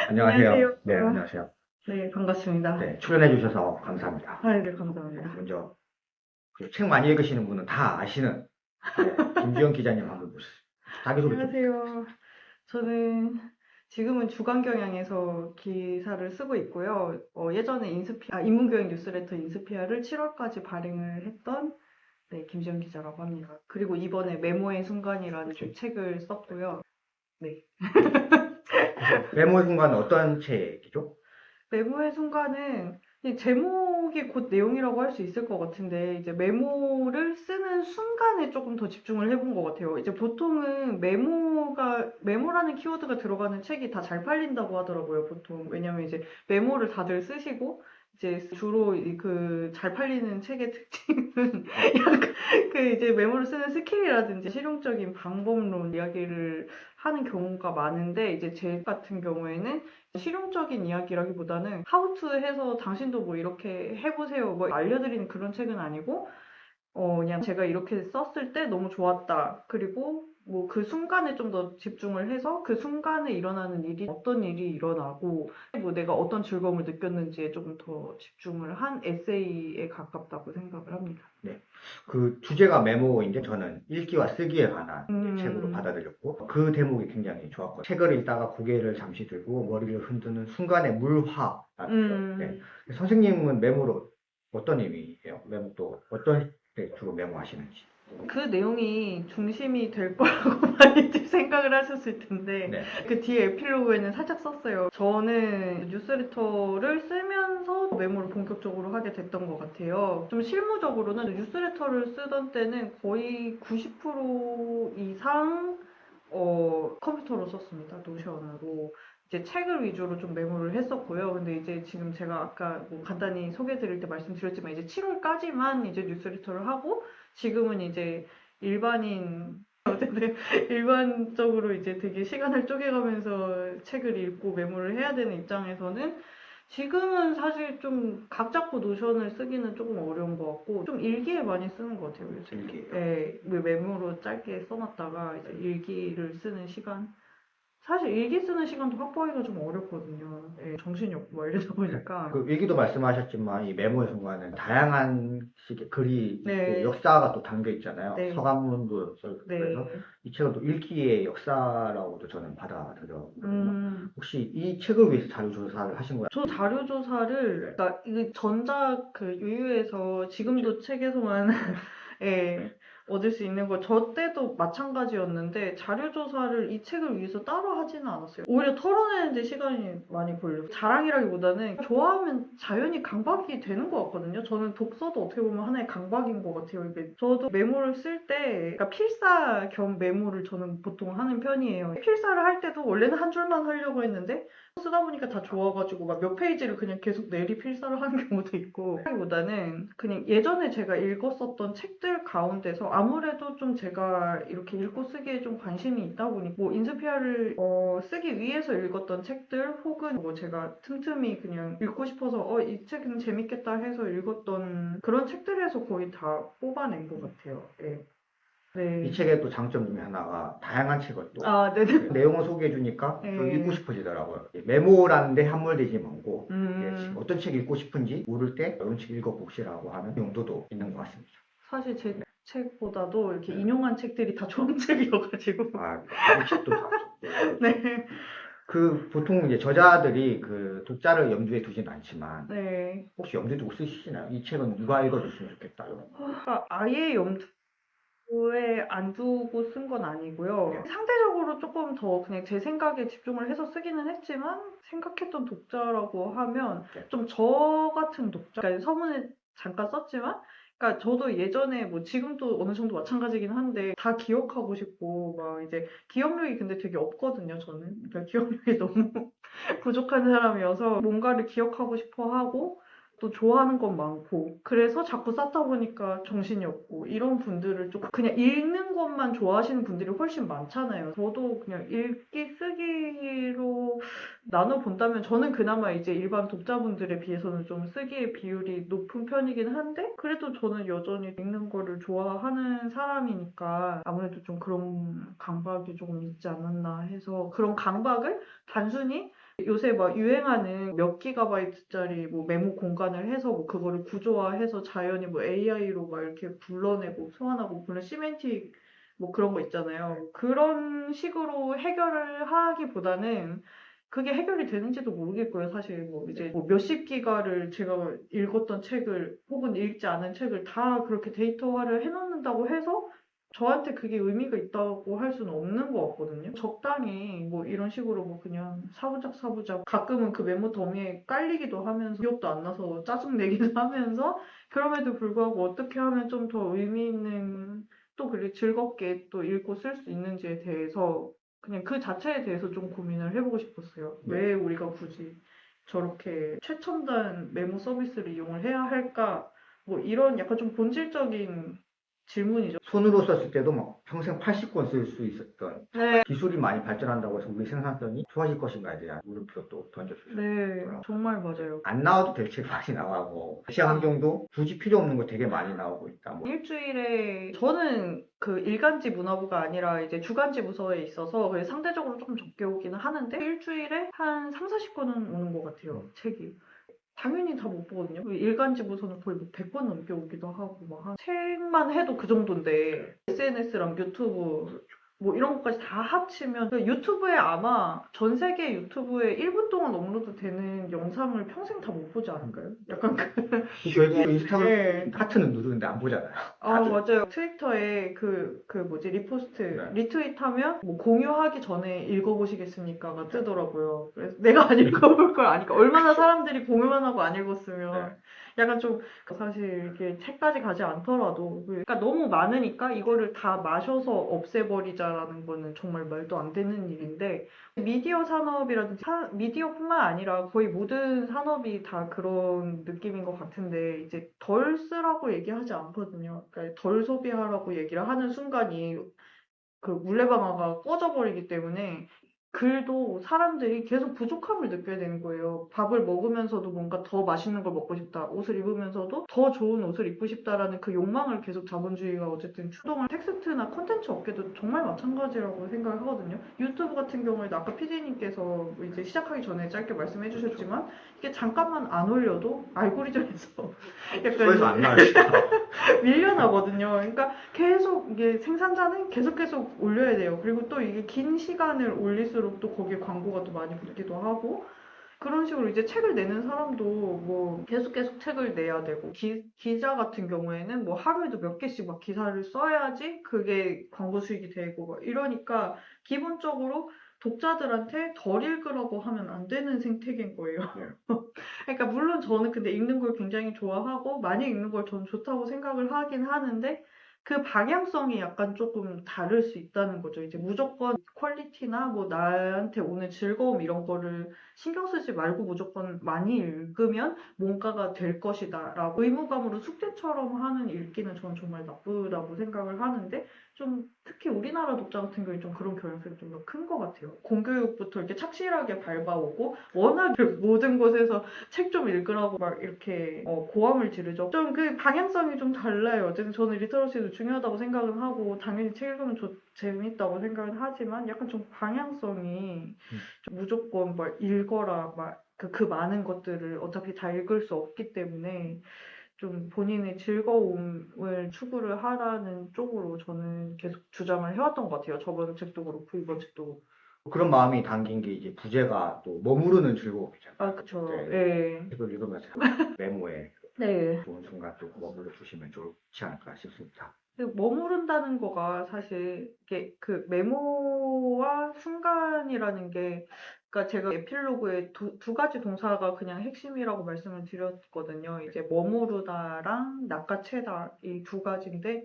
안녕하세요. 네, 안녕하세요. 네, 반갑습니다. 네, 출연해 주셔서 감사합니다. 네, 감사합니다. 먼저 책 많이 읽으시는 분은 다 아시는 김주영 기자님 한번 보시죠. 자기소개 좀. 안녕하세요. 저는 지금은 주간경향에서 기사를 쓰고 있고요. 예전에 인문교육 뉴스레터 인스피아를 7월까지 발행을 했던 김지영 기자라고 합니다. 그리고 이번에 메모의 순간이라는 책을 썼고요. 네. 메모의 순간은 어떤 책이죠? 메모의 순간은 이 제목이 곧 내용이라고 할 수 있을 것 같은데, 이제 메모를 쓰는 순간에 조금 더 집중을 해본 것 같아요. 이제 보통은 메모라는 키워드가 들어가는 책이 다 잘 팔린다고 하더라고요, 보통. 왜냐면 이제 메모를 다들 쓰시고, 이제 주로 그 잘 팔리는 책의 특징은 약간 그 이제 메모를 쓰는 스킬이라든지 실용적인 방법론 이야기를 하는 경우가 많은데, 이제 제 같은 경우에는 실용적인 이야기라기보다는 how to 해서 당신도 뭐 이렇게 해보세요 뭐 알려드리는 그런 책은 아니고, 그냥 제가 이렇게 썼을 때 너무 좋았다. 그리고 뭐 그 순간에 좀 더 집중을 해서 그 순간에 일어나는 일이 어떤 일이 일어나고 뭐 내가 어떤 즐거움을 느꼈는지에 조금 더 집중을 한 에세이에 가깝다고 생각을 합니다. 네. 그 주제가 메모인데 저는 읽기와 쓰기에 관한 책으로 받아들였고 그 대목이 굉장히 좋았고 책을 읽다가 고개를 잠시 들고 머리를 흔드는 순간의 물화라는 네. 선생님은 메모로 어떤 의미예요? 메모 또 어떤 때 주로 메모하시는지? 그 내용이 중심이 될 거라고 많이들 생각을 하셨을 텐데, 네. 그 뒤에 에필로그에는 살짝 썼어요. 저는 뉴스레터를 쓰면서 메모를 본격적으로 하게 됐던 것 같아요. 좀 실무적으로는 뉴스레터를 쓰던 때는 거의 90% 이상 컴퓨터로 썼습니다. 노션으로. 이제 책을 위주로 좀 메모를 했었고요. 근데 이제 지금 제가 아까 뭐 간단히 소개 드릴 때 말씀드렸지만, 이제 7월까지만 이제 뉴스레터를 하고, 지금은 이제 어쨌든 일반적으로 이제 되게 시간을 쪼개가면서 책을 읽고 메모를 해야 되는 입장에서는 지금은 사실 좀 각 잡고 노션을 쓰기는 조금 어려운 것 같고, 좀 일기에 많이 쓰는 것 같아요, 요새. 일기예요? 네, 메모로 짧게 써놨다가 이제 일기를 쓰는 시간. 사실 일기 쓰는 시간도 확보하기가 좀 어렵거든요. 예, 정신이 없고 막 이러다 보니까. 그 일기도 말씀하셨지만 이 메모의 순간은 다양한 식의 글이 있고 네. 역사가 또 담겨 있잖아요. 네. 서강문도 그래서 네. 이 책은 또 일기의 역사라고도 저는 받아들였거든요. 혹시 이 책을 위해서 자료 조사를 하신 거예요? 저 자료 조사를, 그러니까 이 전작 그 유유에서 지금도 책에서만 예, 얻을 수 있는 거, 저 때도 마찬가지였는데 자료 조사를 이 책을 위해서 따로 하지는 않았어요. 오히려 털어내는데 시간이 많이 걸려요. 자랑이라기보다는 좋아하면 자연히 강박이 되는 것 같거든요. 저는 독서도 어떻게 보면 하나의 강박인 것 같아요. 이게 저도 메모를 쓸 때, 그러니까 필사 겸 메모를 저는 보통 하는 편이에요. 필사를 할 때도 원래는 한 줄만 하려고 했는데 쓰다 보니까 다 좋아가지고 막 몇 페이지를 그냥 계속 내리 필사를 하는 경우도 있고, 보다는 그냥 예전에 제가 읽었었던 책들 가운데서 아무래도 좀 제가 이렇게 읽고 쓰기에 좀 관심이 있다 보니 뭐 인스피아를 쓰기 위해서 읽었던 책들, 혹은 뭐 제가 틈틈이 그냥 읽고 싶어서 이 책은 재밌겠다 해서 읽었던 그런 책들에서 거의 다 뽑아낸 것 같아요. 네. 이 책의 또 장점 중에 하나가 다양한 책을 또 네네. 내용을 소개해 주니까 또 네. 읽고 싶어지더라고요. 메모라는데 함몰되지 말고 어떤 책 읽고 싶은지 물을 때 이런 책 읽어봅시라고 하는 용도도 있는 것 같습니다. 사실 제 책보다도 이렇게 인용한 책들이 다 좋은 책이어가지고. 이 책도 다. 네. 그 보통 이제 저자들이 그 독자를 염두에 두진 않지만 네. 혹시 염두에 두고 쓰시나요? 이 책은 누가 읽어줬으면 좋겠다 이런 거. 아예 염두에 안 두고 쓴 건 아니고요. 상대적으로 조금 더 그냥 제 생각에 집중을 해서 쓰기는 했지만, 생각했던 독자라고 하면 좀 저 같은 독자, 그러니까 서문에 잠깐 썼지만, 그러니까 저도 예전에 뭐 지금도 어느 정도 마찬가지긴 한데 다 기억하고 싶고 막 이제 기억력이 근데 되게 없거든요, 저는. 그러니까 기억력이 너무 부족한 사람이어서 뭔가를 기억하고 싶어 하고 또 좋아하는 건 많고, 그래서 자꾸 쌓다 보니까 정신이 없고, 이런 분들을 좀 그냥 읽는 것만 좋아하시는 분들이 훨씬 많잖아요. 저도 그냥 읽기 쓰기로 나눠본다면 저는 그나마 이제 일반 독자분들에 비해서는 좀 쓰기의 비율이 높은 편이긴 한데, 그래도 저는 여전히 읽는 거를 좋아하는 사람이니까 아무래도 좀 그런 강박이 조금 있지 않았나 해서, 그런 강박을 단순히 요새 막 유행하는 몇 기가바이트짜리 뭐 메모 공간을 해서 뭐 그거를 구조화해서 자연히 뭐 AI로 막 이렇게 불러내고 소환하고 그런 시멘틱 뭐 그런 거 있잖아요. 그런 식으로 해결을 하기보다는 그게 해결이 되는지도 모르겠고요. 사실 뭐 이제 뭐 몇십 기가를 제가 읽었던 책을 혹은 읽지 않은 책을 다 그렇게 데이터화를 해놓는다고 해서 저한테 그게 의미가 있다고 할 수는 없는 것 같거든요. 적당히 뭐 이런 식으로 뭐 그냥 사부작 가끔은 그 메모 더미에 깔리기도 하면서 기억도 안 나서 짜증내기도 하면서 그럼에도 불구하고 어떻게 하면 좀 더 의미 있는 또 그리 즐겁게 또 읽고 쓸 수 있는지에 대해서 그냥 그 자체에 대해서 좀 고민을 해보고 싶었어요. 왜 우리가 굳이 저렇게 최첨단 메모 서비스를 이용을 해야 할까? 뭐 이런 약간 좀 본질적인 질문이죠. 손으로 썼을 때도 막 평생 80권 쓸 수 있었던 네, 기술이 많이 발전한다고 해서 우리 생산성이 좋아질 것인가에 대한 물음표 또 던져주셨어요. 네, 정말 맞아요. 안 나와도 될 책 많이 나가고 시야 환경도 굳이 필요 없는 거 되게 많이 나오고 있다. 뭐 일주일에 저는 그 일간지 문화부가 아니라 이제 주간지 부서에 있어서 그래서 상대적으로 조금 적게 오기는 하는데 일주일에 한 3, 40권은 오는 것 같아요. 책이. 당연히 다 못 보거든요. 일간지 부서는 거의 뭐 100권 넘게 오기도 하고 막 책만 해도 그 정도인데 SNS랑 유튜브 뭐 이런 것까지 다 합치면 그 유튜브에 아마 전 세계 유튜브에 1분 동안 업로드 되는 영상을 평생 다 못 보지 않을까요? 약간 결국 인스타그램 네. 하트는 누르는데 안 보잖아요. 아, 다들. 맞아요. 트위터에 그 뭐지, 리포스트, 네. 리트윗하면 뭐 공유하기 전에 읽어보시겠습니까가 뜨더라고요. 그래서 내가 안 읽어볼 걸 아니까. 얼마나 사람들이 공유만 하고 안 읽었으면. 약간 좀, 사실 이게 책까지 가지 않더라도. 그러니까 너무 많으니까 이거를 다 마셔서 없애버리자라는 거는 정말 말도 안 되는 일인데, 미디어 산업이라든지 미디어뿐만 아니라 거의 모든 산업이 다 그런 느낌인 것 같은데 이제 덜 쓰라고 얘기하지 않거든요. 그러니까 덜 소비하라고 얘기를 하는 순간이 그 물레방아가 꺼져버리기 때문에 글도 사람들이 계속 부족함을 느껴야 되는 거예요. 밥을 먹으면서도 뭔가 더 맛있는 걸 먹고 싶다. 옷을 입으면서도 더 좋은 옷을 입고 싶다라는 그 욕망을 계속 자본주의가 어쨌든 추동을 텍스트나 콘텐츠 업계도 정말 마찬가지라고 생각을 하거든요. 유튜브 같은 경우에도 아까 PD님께서 이제 시작하기 전에 짧게 말씀해 주셨지만 이게 잠깐만 안 올려도 알고리즘에서 그래서 안 나와요. 밀려나거든요. 그러니까 계속 이게 생산자는 계속 올려야 돼요. 그리고 또 이게 긴 시간을 올릴수록 또 거기에 광고가 또 많이 붙기도 하고 그런 식으로 이제 책을 내는 사람도 뭐 계속 책을 내야 되고 기자 같은 경우에는 뭐 하루에도 몇 개씩 막 기사를 써야지 그게 광고 수익이 되고 막 이러니까 기본적으로 독자들한테 덜 읽으라고 하면 안 되는 생태계인 거예요. 그러니까 물론 저는 근데 읽는 걸 굉장히 좋아하고 많이 읽는 걸 저는 좋다고 생각을 하긴 하는데 그 방향성이 약간 조금 다를 수 있다는 거죠. 이제 무조건 퀄리티나 뭐 나한테 오는 즐거움 이런 거를 신경 쓰지 말고 무조건 많이 읽으면 뭔가가 될 것이다 라고 의무감으로 숙제처럼 하는 읽기는 저는 정말 나쁘다고 생각을 하는데 좀 특히 우리나라 독자 같은 경우에 좀 그런 경향성이 좀 더 큰 것 같아요. 공교육부터 이렇게 착실하게 밟아오고 워낙 모든 곳에서 책 좀 읽으라고 막 이렇게 고함을 지르죠. 좀 그 방향성이 좀 달라요. 어쨌든 저는 리터러시도 중요하다고 생각은 하고 당연히 책 읽으면 재밌다고 생각은 하지만 약간 좀 방향성이 좀 무조건 막 읽어라 막 그 많은 것들을 어차피 다 읽을 수 없기 때문에 좀 본인의 즐거움을 추구를 하라는 쪽으로 저는 계속 주장을 해왔던 것 같아요. 저번 책도 그렇고 이번 책도 그렇고. 그런 마음이 담긴 게 이제 부제가 또 머무르는 즐거움이잖아요. 아, 그쵸. 네. 예. 책을 읽으면서 메모에 네. 좋은 순간 또 머물러 주시면 좋지 않을까 싶습니다. 머무른다는 거가 사실 이게 그 메모와 순간이라는 게 그러니까 제가 에필로그에 두 가지 동사가 그냥 핵심이라고 말씀을 드렸거든요. 이제 머무르다랑 낚아채다 이 두 가지인데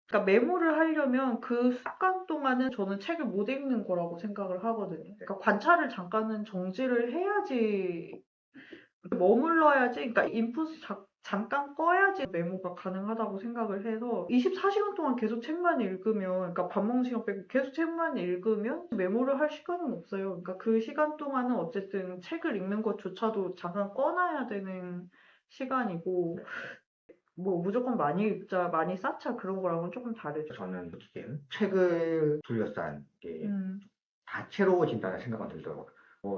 그러니까 메모를 하려면 그 순간 동안은 저는 책을 못 읽는 거라고 생각을 하거든요. 그러니까 관찰을 잠깐은 정지를 해야지 머물러야지, 그러니까 인풋 잠깐 꺼야지 메모가 가능하다고 생각을 해서 24시간 동안 계속 책만 읽으면, 그러니까 밥 먹는 시간 빼고 계속 책만 읽으면 메모를 할 시간은 없어요. 그러니까 그 시간 동안은 어쨌든 책을 읽는 것조차도 잠깐 꺼놔야 되는 시간이고, 뭐 무조건 많이 읽자, 많이 쌓자 그런 거랑은 조금 다르죠. 저는 느끼기에는 책을 둘러싼 게 음, 다채로워진다는 생각만 들더라고요.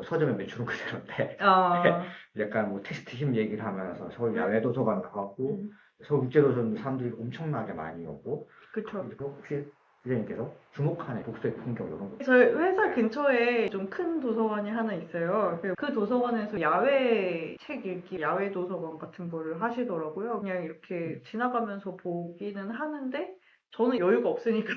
서점에 매출은 그대로인데 아, 약간 뭐 테스트팀 얘기를 하면서 서울 야외도서관 나가고 음, 서울국제도서관 사람들이 엄청나게 많이 오고 그쵸. 그리고 혹시 선생님께서 주목하는 독서의 풍경 이런 거 저희 회사 근처에 좀 큰 도서관이 하나 있어요. 그 도서관에서 야외 책 읽기, 야외 도서관 같은 거를 하시더라고요. 그냥 이렇게 지나가면서 보기는 하는데, 저는 여유가 없으니까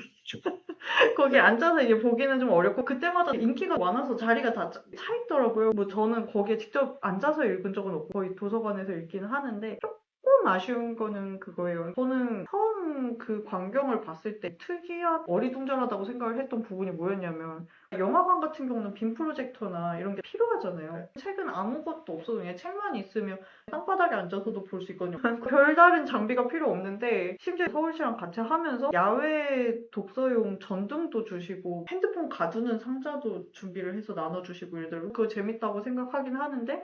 거기 앉아서 이제 보기는 좀 어렵고, 그때마다 인기가 많아서 자리가 다 차 있더라고요. 뭐 저는 거기에 직접 앉아서 읽은 적은 없고, 거의 도서관에서 읽기는 하는데, 조금 아쉬운 거는 그거예요. 저는 처음 그 광경을 봤을 때 특이한 어리둥절하다고 생각을 했던 부분이 뭐였냐면, 영화관 같은 경우는 빔 프로젝터나 이런 게 필요하잖아요. 책은 아무것도 없어도 그냥 책만 있으면 땅바닥에 앉아서도 볼 수 있거든요. 별다른 장비가 필요 없는데, 심지어 서울시랑 같이 하면서 야외 독서용 전등도 주시고 핸드폰 가두는 상자도 준비를 해서 나눠주시고 이러더라고요. 그거 재밌다고 생각하긴 하는데,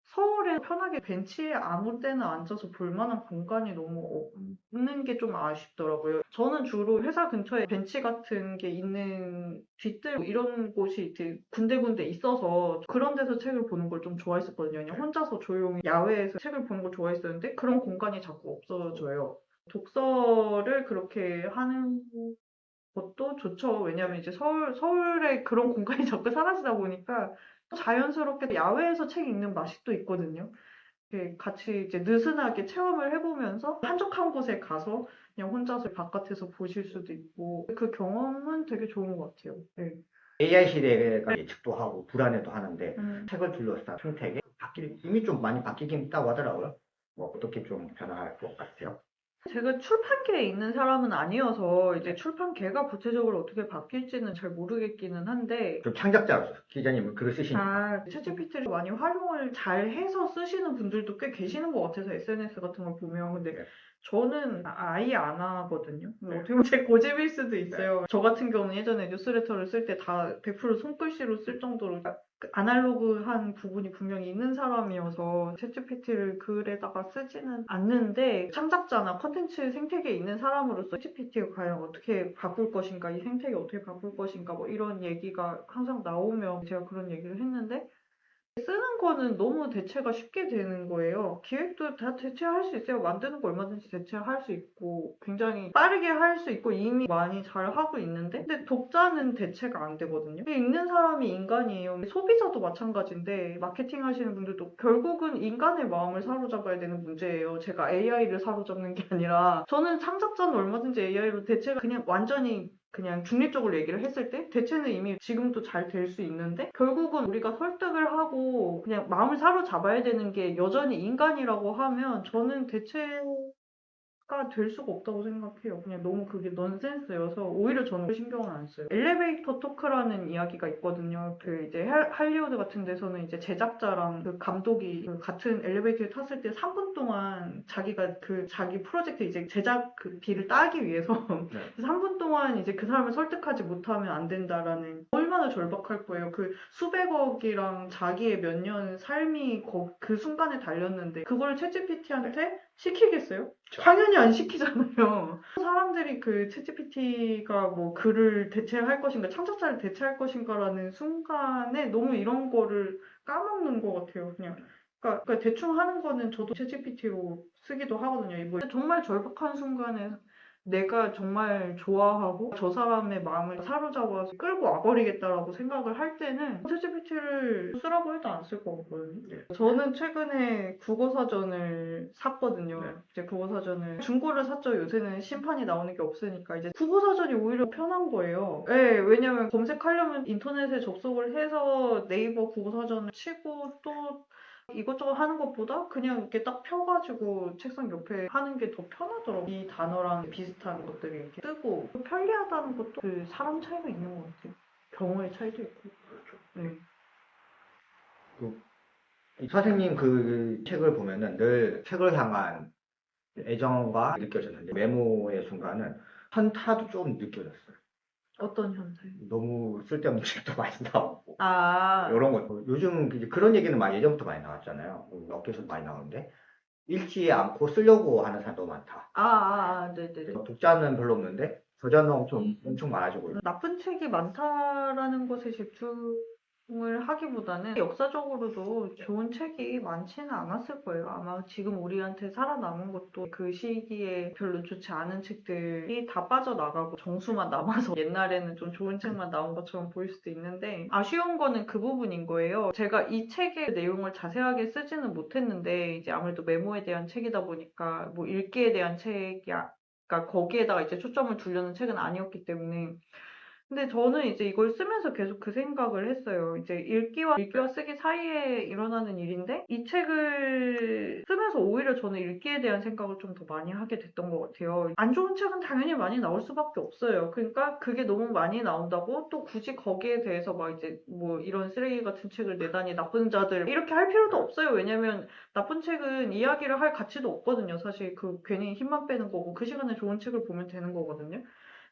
서울에 편하게 벤치에 아무 때나 앉아서 볼 만한 공간이 너무 없는 게 좀 아쉽더라고요. 저는 주로 회사 근처에 벤치 같은 게 있는 뒷뜰 뭐 이런 곳이 이렇게 군데군데 있어서 그런 데서 책을 보는 걸 좀 좋아했었거든요. 그냥 혼자서 조용히 야외에서 책을 보는 걸 좋아했었는데 그런 공간이 자꾸 없어져요. 독서를 그렇게 하는 것도 좋죠. 왜냐하면 이제 서울에 그런 공간이 자꾸 사라지다 보니까 자연스럽게 야외에서 책 읽는 맛이 또 있거든요. 이렇게 같이 이제 느슨하게 체험을 해보면서 한적한 곳에 가서 그냥 혼자서 바깥에서 보실 수도 있고 그 경험은 되게 좋은 것 같아요. 네. AI 시대가 예측도 하고 불안해도 하는데 음. 책을 둘러싼 생태계 이미 좀 많이 바뀌긴 있다고 하더라고요. 뭐 어떻게 좀 변화할 것 같아요? 제가 출판계에 있는 사람은 아니어서 이제 네. 출판계가 구체적으로 어떻게 바뀔지는 잘 모르겠기는 한데 좀 창작자로서 기자님은 글을 쓰시니까 챗GPT를 많이 활용을 잘 해서 쓰시는 분들도 꽤 계시는 것 같아서 SNS 같은 걸 보면. 근데 네. 저는 아예 안 하거든요. 네. 어떻게 보면 제 고집일 수도 있어요. 저 같은 경우는 예전에 뉴스레터를 쓸 때 다 100% 손글씨로 쓸 정도로 그 아날로그한 부분이 분명히 있는 사람이어서 챗GPT를 글에다가 쓰지는 않는데, 창작자나 컨텐츠 생태계에 있는 사람으로서 챗GPT를 과연 어떻게 바꿀 것인가, 이 생태계 어떻게 바꿀 것인가, 뭐 이런 얘기가 항상 나오면 제가 그런 얘기를 했는데, 쓰는 거는 너무 대체가 쉽게 되는 거예요. 기획도 다 대체할 수 있어요. 만드는 거 얼마든지 대체할 수 있고, 굉장히 빠르게 할 수 있고, 이미 많이 잘 하고 있는데, 근데 독자는 대체가 안 되거든요. 읽는 사람이 인간이에요. 소비자도 마찬가지인데, 마케팅 하시는 분들도 결국은 인간의 마음을 사로잡아야 되는 문제예요. 제가 AI를 사로잡는 게 아니라, 저는 창작자는 얼마든지 AI로 대체가 그냥 완전히 그냥 중립적으로 얘기를 했을 때 대체는 이미 지금도 잘 될 수 있는데, 결국은 우리가 설득을 하고 그냥 마음을 사로잡아야 되는 게 여전히 인간이라고 하면 저는 대체가 될 수가 없다고 생각해요. 그냥 너무 그게 넌센스여서 오히려 저는 신경을 안 써요. 엘리베이터 토크라는 이야기가 있거든요. 그 이제 할리우드 같은 데서는 이제 제작자랑 그 감독이 그 같은 엘리베이터에 탔을 때 3분 동안 자기가 그 자기 프로젝트 이제 제작 그 비를 따기 위해서 네. 3분 동안 이제 그 사람을 설득하지 못하면 안 된다라는, 얼마나 절박할 거예요. 그 수백억이랑 자기의 몇 년 삶이 그 순간에 달렸는데 그걸 챗GPT한테 시키겠어요? 당연히 안 시키잖아요. 사람들이 그 챗GPT가 뭐 글을 대체할 것인가, 창작자를 대체할 것인가라는 순간에 너무 이런 거를 까먹는 것 같아요. 그러니까 대충 하는 거는 저도 챗GPT로 쓰기도 하거든요. 뭐 정말 절박한 순간에 내가 정말 좋아하고 저 사람의 마음을 사로잡아서 끌고 와버리겠다라고 생각을 할 때는 챗GPT를 쓰라고 해도 안 쓸 것 같거든요. 네. 저는 최근에 국어사전을 샀거든요. 네. 이제 국어사전을 중고를 샀죠. 요새는 심판이 나오는 게 없으니까 이제 국어사전이 오히려 편한 거예요. 네, 왜냐면 검색하려면 인터넷에 접속을 해서 네이버 국어사전을 치고 또 이것저것 하는 것보다 그냥 이렇게 딱 펴가지고 책상 옆에 하는 게 더 편하더라고요. 이 단어랑 비슷한 것들이 이렇게 뜨고 편리하다는 것도 그 사람 차이가 있는 것 같아요. 경우의 차이도 있고. 네. 이 선생님 그 책을 보면은 늘 책을 향한 애정과 느껴졌는데 메모의 순간은 현타도 좀 느껴졌어요. 어떤 현상? 너무 쓸데없는 책도 많이 나오고 아, 이런 것. 요즘 이제 그런 얘기는 많이 예전부터 많이 나왔잖아요. 업계에서 많이 나오는데 읽지 않고 쓰려고 하는 사람도 많다. 네네네. 독자는 별로 없는데 저자는 엄청 많아지고 있고. 나쁜 책이 많다라는 것에 집중 을 하기보다는 역사적으로도 좋은 책이 많지는 않았을 거예요. 아마 지금 우리한테 살아남은 것도 그 시기에 별로 좋지 않은 책들이 다 빠져나가고 정수만 남아서 옛날에는 좀 좋은 책만 나온 것처럼 보일 수도 있는데 아쉬운 거는 그 부분인 거예요. 제가 이 책의 내용을 자세하게 쓰지는 못했는데 이제 아무래도 메모에 대한 책이다 보니까 뭐 읽기에 대한 책이 그러니까 거기에다가 이제 초점을 두려는 책은 아니었기 때문에 근데 저는 이제 이걸 쓰면서 계속 그 생각을 했어요. 이제 읽기와 쓰기 사이에 일어나는 일인데, 이 책을 쓰면서 오히려 저는 읽기에 대한 생각을 좀 더 많이 하게 됐던 것 같아요. 안 좋은 책은 당연히 많이 나올 수밖에 없어요. 그러니까 그게 너무 많이 나온다고 또 굳이 거기에 대해서 막 이제 뭐 이런 쓰레기 같은 책을 내다니 나쁜 자들 이렇게 할 필요도 없어요. 왜냐면 나쁜 책은 이야기를 할 가치도 없거든요. 사실 그 괜히 힘만 빼는 거고 그 시간에 좋은 책을 보면 되는 거거든요.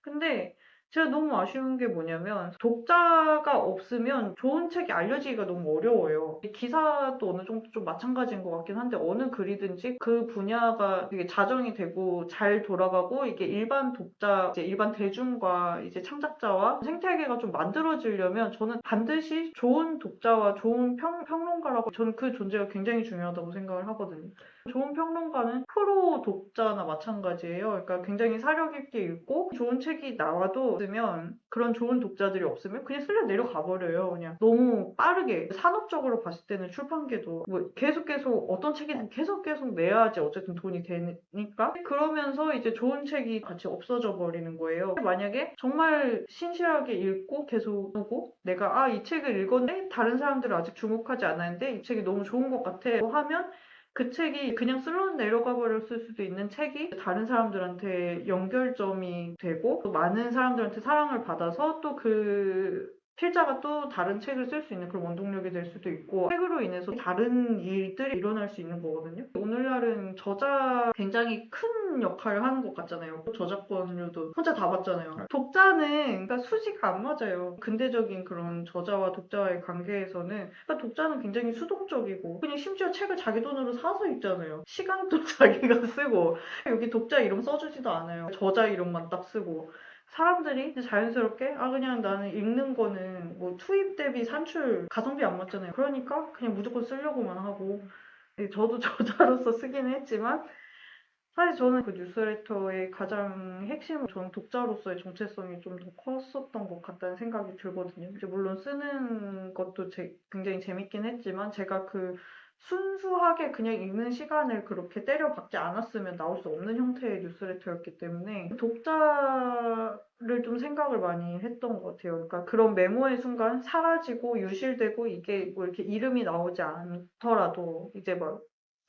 근데 제가 너무 아쉬운 게 뭐냐면 독자가 없으면 좋은 책이 알려지기가 너무 어려워요. 기사도 어느 정도 좀 마찬가지인 것 같긴 한데 어느 글이든지 그 분야가 되게 자정이 되고 잘 돌아가고 이게 일반 독자, 이제 일반 대중과 이제 창작자와 생태계가 좀 만들어지려면 저는 반드시 좋은 독자와 좋은 평론가라고 저는 그 존재가 굉장히 중요하다고 생각을 하거든요. 좋은 평론가는 프로 독자나 마찬가지예요. 그러니까 굉장히 사력 있게 읽고 좋은 책이 나와도 없으면 그런 좋은 독자들이 없으면 그냥 쓸려 내려가 버려요. 그냥 너무 빠르게 산업적으로 봤을 때는 출판계도 뭐 계속 어떤 책이든 계속 내야지 어쨌든 돈이 되니까 그러면서 이제 좋은 책이 같이 없어져 버리는 거예요. 만약에 정말 신실하게 읽고 계속 보고 내가 이 책을 읽었는데 다른 사람들은 아직 주목하지 않았는데 이 책이 너무 좋은 것 같아 하면 그 책이 그냥 슬로 내려가 버렸을 수도 있는 책이 다른 사람들한테 연결점이 되고 또 많은 사람들한테 사랑을 받아서 또 그 필자가 또 다른 책을 쓸 수 있는 그런 원동력이 될 수도 있고 책으로 인해서 다른 일들이 일어날 수 있는 거거든요. 오늘날은 저자 굉장히 큰 역할을 하는 것 같잖아요. 저작권료도 혼자 다 받잖아요. 독자는 그러니까 수지가 안 맞아요. 근대적인 그런 저자와 독자와의 관계에서는 그러니까 독자는 굉장히 수동적이고 그냥 심지어 책을 자기 돈으로 사서 읽잖아요. 시간도 자기가 쓰고 여기 독자 이름 써주지도 않아요. 저자 이름만 딱 쓰고 사람들이 이제 자연스럽게 그냥 나는 읽는 거는 뭐 투입 대비 산출 가성비 안 맞잖아요. 그러니까 그냥 무조건 쓰려고만 하고 저도 저자로서 쓰기는 했지만 사실 저는 그 뉴스레터의 가장 핵심은 저는 독자로서의 정체성이 좀 더 컸었던 것 같다는 생각이 들거든요. 이제 물론 쓰는 것도 굉장히 재밌긴 했지만 제가 그 순수하게 그냥 읽는 시간을 그렇게 때려박지 않았으면 나올 수 없는 형태의 뉴스레터였기 때문에 독자를 좀 생각을 많이 했던 것 같아요. 그러니까 그런 메모의 순간 사라지고 유실되고 이게 뭐 이렇게 이름이 나오지 않더라도 이제 막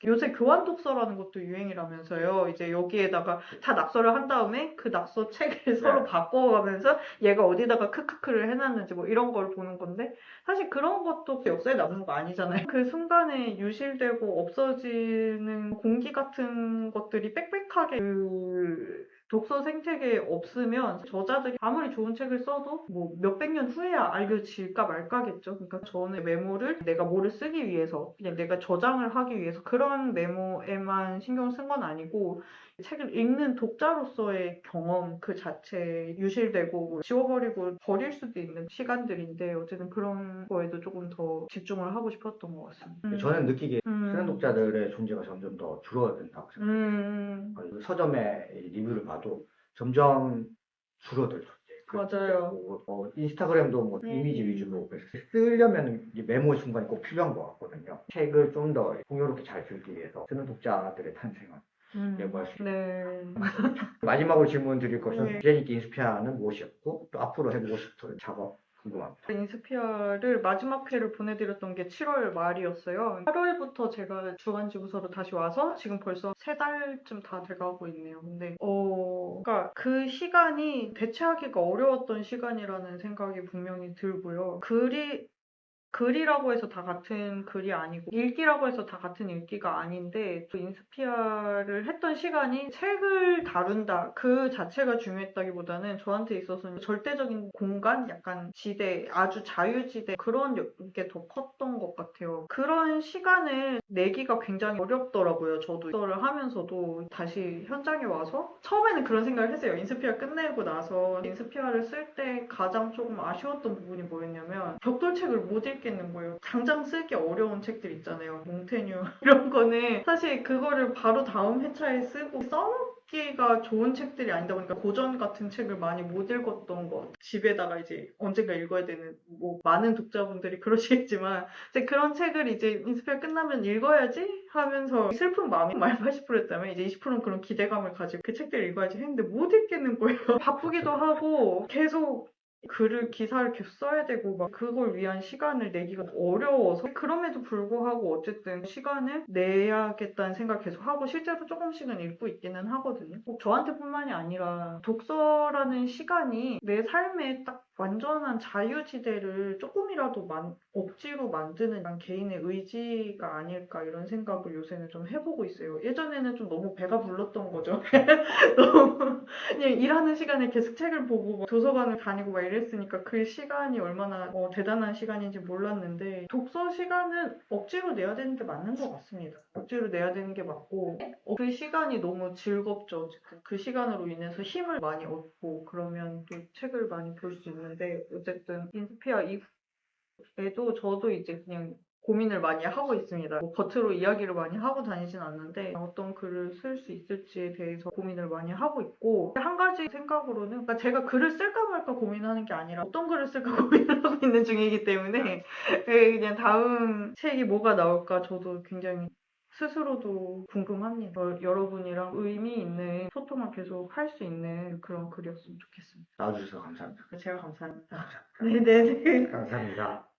요새 교환 독서라는 것도 유행이라면서요. 이제 여기에다가 다 낙서를 한 다음에 그 낙서 책을 서로 바꿔가면서 얘가 어디다가 크크크를 해놨는지 뭐 이런 걸 보는 건데 사실 그런 것도 역사에 남는 거 아니잖아요. 그 순간에 유실되고 없어지는 공기 같은 것들이 빽빽하게 그 독서 생태계에 없으면 저자들이 아무리 좋은 책을 써도 뭐 몇백 년 후에야 알려질까 말까겠죠. 그러니까 저는 메모를 내가 뭐를 쓰기 위해서 그냥 내가 저장을 하기 위해서 그런 메모에만 신경 쓴 건 아니고 책을 읽는 독자로서의 경험 그 자체에 유실되고 뭐 지워버리고 버릴 수도 있는 시간들인데 어쨌든 그런 거에도 조금 더 집중을 하고 싶었던 것 같습니다. 저는 느끼기에 쓰는 독자들의 존재가 점점 더 줄어든다고 생각해요. 서점의 리뷰를 봐도 점점 줄어들죠. 맞아요. 인스타그램도 뭐 이미지 위주로 쓰려면 이제 메모의 순간이 꼭 필요한 것 같거든요. 책을 좀 더 풍요롭게 잘 쓰기 위해서 쓰는 독자들의 탄생을 예고할 수 있습니다. 네. 마지막으로 질문 드릴 것은 네. 제니께 인스피아는 무엇이었고 또 앞으로 해보고 싶은 작업 궁금합니다. 인스피아를 마지막 회를 보내드렸던 게 7월 말이었어요. 8월부터 제가 주간지구서로 다시 와서 지금 벌써 3달쯤 다 돼가고 있네요. 근데 그러니까 그 시간이 대체하기가 어려웠던 시간이라는 생각이 분명히 들고요. 글이라고 해서 다 같은 글이 아니고 읽기라고 해서 다 같은 읽기가 아닌데 또 인스피아를 했던 시간이 책을 다룬다 그 자체가 중요했다기보다는 저한테 있어서는 절대적인 공간 약간 지대 아주 자유지대 그런 게 더 컸던 것 같아요. 그런 시간을 내기가 굉장히 어렵더라고요. 저도 이거를 하면서도 다시 현장에 와서 처음에는 그런 생각을 했어요. 인스피아 끝내고 나서 인스피아를 쓸 때 가장 조금 아쉬웠던 부분이 뭐였냐면 벽돌책을 못 읽고 읽겠는 거예요. 당장 쓰기 어려운 책들 있잖아요. 몽테뉴 이런 거는 사실 그거를 바로 다음 회차에 쓰고 써먹기가 좋은 책들이 아니다 보니까 고전 같은 책을 많이 못 읽었던 것 같아요. 집에다가 이제 언젠가 읽어야 되는 뭐 많은 독자분들이 그러시겠지만 이제 그런 책을 이제 인스페어 끝나면 읽어야지 하면서 슬픈 마음이 말 80%였다면 이제 20%는 그런 기대감을 가지고 그 책들을 읽어야지 했는데 못 읽겠는 거예요. 바쁘기도 하고 계속 기사를 계속 써야 되고 막 그걸 위한 시간을 내기가 어려워서 그럼에도 불구하고 어쨌든 시간을 내야겠다는 생각을 계속 하고 실제로 조금씩은 읽고 있기는 하거든요. 꼭 저한테뿐만이 아니라 독서라는 시간이 내 삶에 딱 완전한 자유지대를 조금이라도 억지로 만드는 난 개인의 의지가 아닐까 이런 생각을 요새는 좀 해보고 있어요. 예전에는 좀 너무 배가 불렀던 거죠. 너무 그냥 일하는 시간에 계속 책을 보고 막 도서관을 다니고 막 이랬으니까 그 시간이 얼마나 대단한 시간인지 몰랐는데 독서 시간은 억지로 내야 되는 게 맞는 것 같습니다. 억지로 내야 되는 게 맞고 그 시간이 너무 즐겁죠. 어쨌든 그 시간으로 인해서 힘을 많이 얻고 그러면 또 책을 많이 볼 수 있는데 어쨌든 인스피아 이후에도 저도 이제 그냥 고민을 많이 하고 있습니다. 뭐 겉으로 이야기를 많이 하고 다니진 않는데 어떤 글을 쓸 수 있을지에 대해서 고민을 많이 하고 있고 한 가지 생각으로는 그러니까 제가 글을 쓸까 말까 고민하는 게 아니라 어떤 글을 쓸까 고민을 하고 있는 중이기 때문에 그냥 다음 책이 뭐가 나올까 저도 굉장히 스스로도 궁금합니다. 여러분이랑 의미 있는 소통을 계속 할 수 있는 그런 글이었으면 좋겠습니다. 나와주셔서 감사합니다. 제가 감사합니다. 감사합니다. 네네네. 감사합니다.